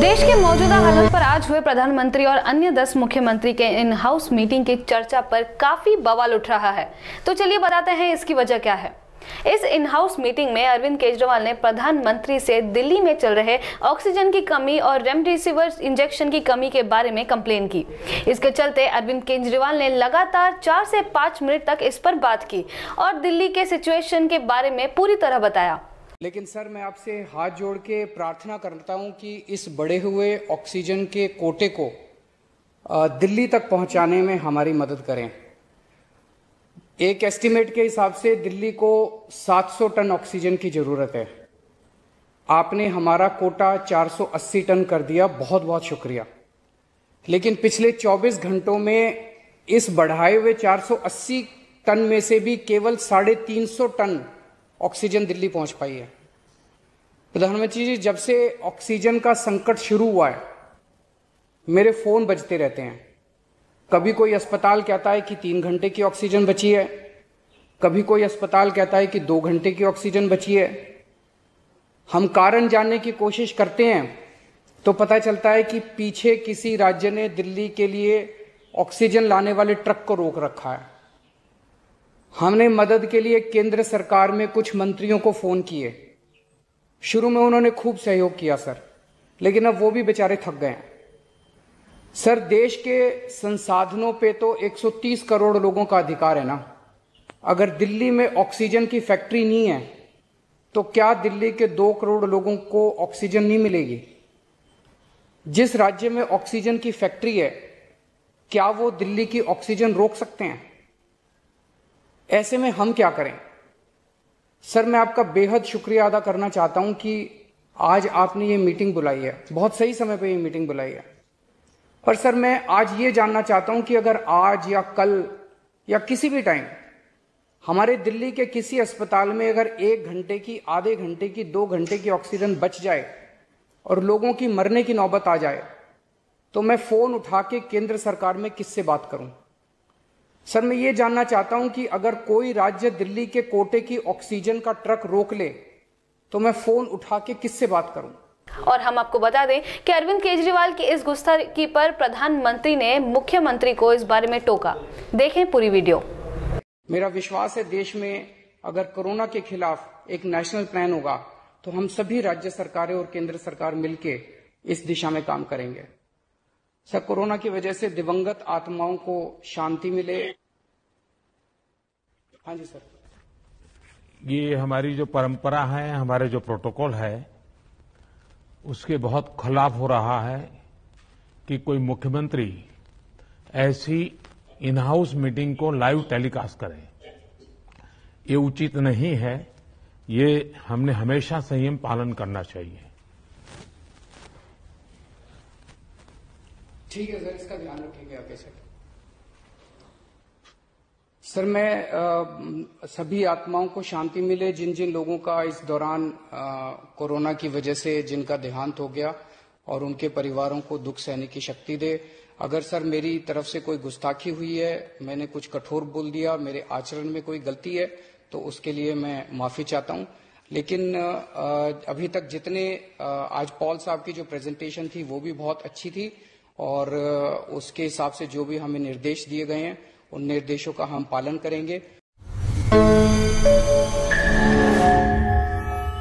देश के मौजूदा हालत पर आज हुए प्रधानमंत्री और अन्य 10 मुख्यमंत्री के इन हाउस मीटिंग की चर्चा पर काफी बवाल उठ रहा है। तो चलिए बताते हैं इसकी वजह क्या है। इस इन हाउस मीटिंग में अरविंद केजरीवाल ने प्रधानमंत्री से दिल्ली में चल रहे ऑक्सीजन की कमी और रेमडेसिविर इंजेक्शन की कमी के बारे में कंप्लेन की। इसके चलते अरविंद केजरीवाल ने लगातार 4 से 5 मिनट तक इस पर बात की और दिल्ली के सिचुएशन के बारे में पूरी तरह बताया। लेकिन सर, मैं आपसे हाथ जोड़ के प्रार्थना करता हूं कि इस बढ़े हुए ऑक्सीजन के कोटे को दिल्ली तक पहुंचाने में हमारी मदद करें। एक एस्टीमेट के हिसाब से दिल्ली को 700 टन ऑक्सीजन की जरूरत है। आपने हमारा कोटा 480 टन कर दिया, बहुत बहुत शुक्रिया। लेकिन पिछले 24 घंटों में इस बढ़ाए हुए 480 टन में से भी केवल 350 टन ऑक्सीजन दिल्ली पहुंच पाई है। प्रधानमंत्री जी, जब से ऑक्सीजन का संकट शुरू हुआ है, मेरे फोन बजते रहते हैं। कभी कोई अस्पताल कहता है कि 3 घंटे की ऑक्सीजन बची है, कभी कोई अस्पताल कहता है कि 2 घंटे की ऑक्सीजन बची है। हम कारण जानने की कोशिश करते हैं तो पता चलता है कि पीछे किसी राज्य ने दिल्ली के लिए ऑक्सीजन लाने वाले ट्रक को रोक रखा है। हमने मदद के लिए केंद्र सरकार में कुछ मंत्रियों को फोन किए। शुरू में उन्होंने खूब सहयोग किया सर, लेकिन अब वो भी बेचारे थक गए हैं। सर, देश के संसाधनों पे तो 130 करोड़ लोगों का अधिकार है ना। अगर दिल्ली में ऑक्सीजन की फैक्ट्री नहीं है तो क्या दिल्ली के 2 करोड़ लोगों को ऑक्सीजन नहीं मिलेगी? जिस राज्य में ऑक्सीजन की फैक्ट्री है, क्या वो दिल्ली की ऑक्सीजन रोक सकते हैं? ऐसे में हम क्या करें? सर, मैं आपका बेहद शुक्रिया अदा करना चाहता हूं कि आज आपने ये मीटिंग बुलाई है। बहुत सही समय पे ये मीटिंग बुलाई है। पर सर, मैं आज ये जानना चाहता हूं कि अगर आज या कल या किसी भी टाइम हमारे दिल्ली के किसी अस्पताल में अगर 1 घंटे की, आधे घंटे की, 2 घंटे की ऑक्सीजन बच जाए और लोगों की मरने की नौबत आ जाए, तो मैं फोन उठा के केंद्र सरकार में किससे बात करूं? सर, मैं ये जानना चाहता हूं कि अगर कोई राज्य दिल्ली के कोटे की ऑक्सीजन का ट्रक रोक ले तो मैं फोन उठा के किससे बात करूं? और हम आपको बता दें कि अरविंद केजरीवाल की इस गुस्ताखी पर प्रधानमंत्री ने मुख्यमंत्री को इस बारे में टोका। देखें पूरी वीडियो। मेरा विश्वास है देश में अगर कोरोना के खिलाफ एक नेशनल प्लान होगा तो हम सभी राज्य सरकारें और केंद्र सरकार मिलकर इस दिशा में काम करेंगे। सर, कोरोना की वजह से दिवंगत आत्माओं को शांति मिले। हाँ जी सर। ये हमारी जो परंपरा है, हमारे जो प्रोटोकॉल है, उसके बहुत खिलाफ हो रहा है कि कोई मुख्यमंत्री ऐसी इन हाउस मीटिंग को लाइव टेलीकास्ट करे। ये उचित नहीं है। ये हमने हमेशा संयम पालन करना चाहिए। ठीक है सर, इसका ध्यान रखेंगे आगे सर। सर, मैं सभी आत्माओं को शांति मिले जिन जिन लोगों का इस दौरान कोरोना की वजह से जिनका देहांत हो गया, और उनके परिवारों को दुख सहने की शक्ति दे। अगर सर मेरी तरफ से कोई गुस्ताखी हुई है, मैंने कुछ कठोर बोल दिया, मेरे आचरण में कोई गलती है, तो उसके लिए मैं माफी चाहता हूं। लेकिन अभी तक जितने आज पॉल साहब की जो प्रेजेंटेशन थी वो भी बहुत अच्छी थी, और उसके हिसाब से जो भी हमें निर्देश दिए गए हैं उन निर्देशों का हम पालन करेंगे।